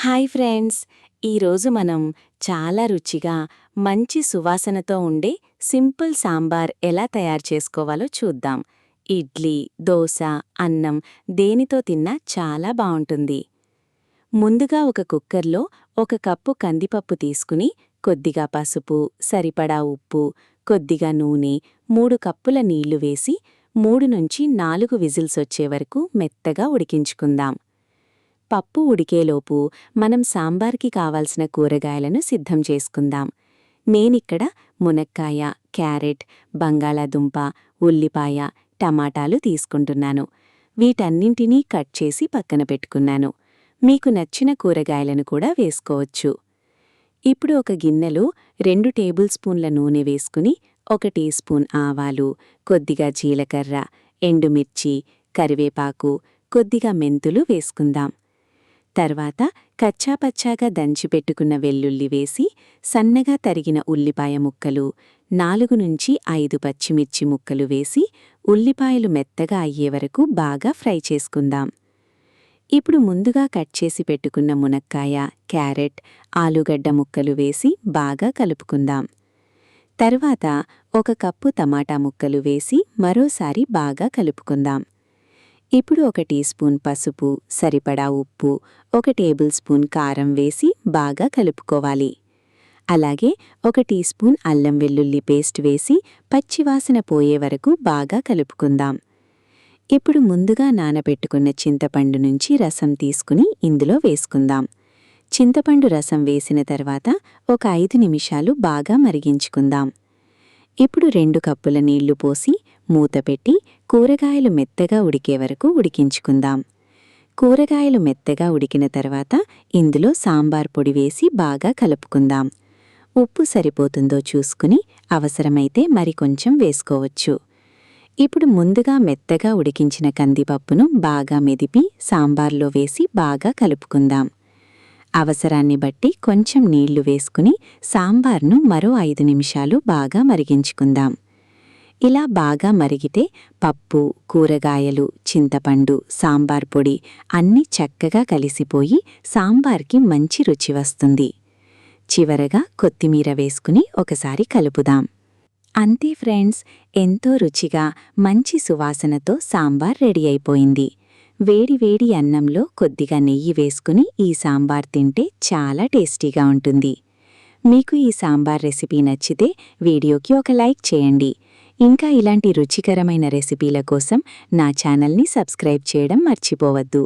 Hi friends! ఈరోజు మనం చాలా రుచిగా, మంచి సువాసనతో ఉండే సింపుల్ సాంబార్ ఎలా తయారు చేసుకోవాలో చూద్దాం. ఇడ్లీ, దోస, అన్నం దేనితో తిన్నా చాలా బావుంటుంది. ముందుగా ఒక కుక్కర్లో 1 కప్పు కందిపప్పు తీసుకుని కొద్దిగా పసుపు, సరిపడా ఉప్పు, కొద్దిగా నూనె, 3 కప్పుల నీళ్లు వేసి 3-4 విజిల్స్ వచ్చే వరకు మెత్తగా ఉడికించుకుందాం. పప్పు ఉడికేలోపు మనం సాంబార్కి కావాల్సిన కూరగాయలను సిద్ధం చేసుకుందాం. నేనిక్కడ మునక్కాయ, క్యారెట్, బంగాళాదుంప, ఉల్లిపాయ, టమాటాలు తీసుకుంటున్నాను. వీటన్నింటినీ కట్ చేసి పక్కన పెట్టుకున్నాను. మీకు నచ్చిన కూరగాయలను కూడా వేసుకోవచ్చు. ఇప్పుడు ఒక గిన్నెలో 2 టేబుల్ స్పూన్ల నూనె వేసుకుని 1 టీ స్పూన్ ఆవాలు, కొద్దిగా జీలకర్ర, ఎండుమిర్చి, కరివేపాకు, కొద్దిగా మెంతులు వేసుకుందాం. తర్వాత కచ్చాపచ్చాగా దంచిపెట్టుకున్న వెల్లుల్లి వేసి సన్నగా తరిగిన ఉల్లిపాయ ముక్కలు, 4-5 పచ్చిమిర్చి ముక్కలు వేసి ఉల్లిపాయలు మెత్తగా అయ్యే వరకు బాగా ఫ్రై చేసుకుందాం. ఇప్పుడు ముందుగా కట్ చేసి పెట్టుకున్న మునక్కాయ, క్యారెట్, ఆలుగడ్డ ముక్కలు వేసి బాగా కలుపుకుందాం. తర్వాత 1 కప్పు టమాటా ముక్కలు వేసి మరోసారి బాగా కలుపుకుందాం. ఇప్పుడు 1 టీ స్పూన్ పసుపు, సరిపడా ఉప్పు, 1 టేబుల్ స్పూన్ కారం వేసి బాగా కలుపుకోవాలి. అలాగే 1 టీ స్పూన్ అల్లం వెల్లుల్లి పేస్ట్ వేసి పచ్చివాసన పోయే వరకు బాగా కలుపుకుందాం. ఇప్పుడు ముందుగా నానబెట్టుకున్న చింతపండు నుంచి రసం తీసుకుని ఇందులో వేసుకుందాం. చింతపండు రసం వేసిన తర్వాత ఒక 5 నిమిషాలు బాగా మరిగించుకుందాం. ఇప్పుడు 2 కప్పుల నీళ్లు పోసి మూతపెట్టి కూరగాయలు మెత్తగా ఉడికే వరకు ఉడికించుకుందాం. కూరగాయలు మెత్తగా ఉడికిన తర్వాత ఇందులో సాంబార్ పొడి వేసి బాగా కలుపుకుందాం. ఉప్పు సరిపోతుందో చూసుకుని అవసరమైతే మరికొంచెం వేసుకోవచ్చు. ఇప్పుడు ముందుగా మెత్తగా ఉడికించిన కందిపప్పును బాగా మెదిపి సాంబార్లో వేసి బాగా కలుపుకుందాం. అవసరాన్ని బట్టి కొంచెం నీళ్లు వేసుకుని సాంబార్ను మరో 5 నిమిషాలు బాగా మరిగించుకుందాం. ఇలా బాగా మరిగితే పప్పు, కూరగాయలు, చింతపండు, సాంబార్ పొడి అన్నీ చక్కగా కలిసిపోయి సాంబార్కి మంచి రుచి వస్తుంది. చివరగా కొత్తిమీర వేసుకుని ఒకసారి కలుపుదాం. అంతే ఫ్రెండ్స్, ఎంతో రుచిగా, మంచి సువాసనతో సాంబార్ రెడీ అయిపోయింది. వేడివేడి అన్నంలో కొద్దిగా నెయ్యి వేసుకుని ఈ సాంబార్ తింటే చాలా టేస్టీగా ఉంటుంది. మీకు ఈ సాంబార్ రెసిపీ నచ్చితే వీడియోకి ఒక లైక్ చేయండి. ఇంకా ఇలాంటి రుచికరమైన రెసిపీల కోసం నా ఛానల్ని సబ్స్క్రైబ్ చేయడం మర్చిపోవద్దు.